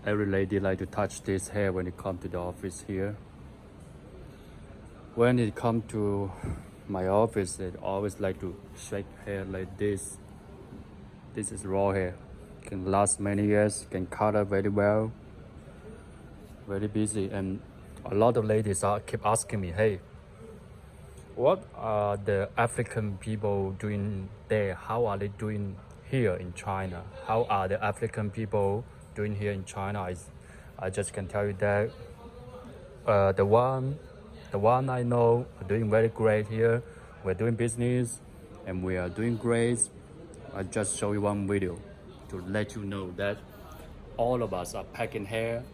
Every lady like to touch this hair when it come to the office here. When it come to my office, they always like to shake hair like this. This is raw hair. Can last many years, can color very well. Very busy, and a lot of ladies are keep asking me, hey, what are the African people doing there? How are they doing here in China? How are the African people doing here in China? I just can tell you that the one I know are doing very great here. We're doing business and we are doing great. I just show you one video to let you know that all of us are packing hair.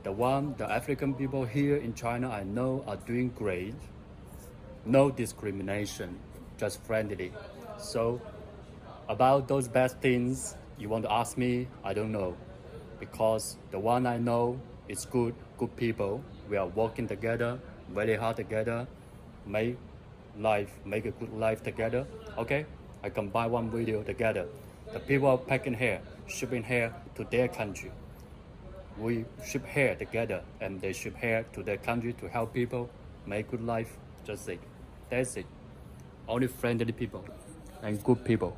The African people here in China I know are doing great. No discrimination, just friendly. So about those bad things you want to ask me, I don't know. Because the one I know is good people. We are working together, very hard together, make a good life together. Okay? I combine one video together. The people are packing hair, shipping hair to their country. We ship hair together and they ship hair to their country to help people make good life. Just it. That's it. Only friendly people and good people.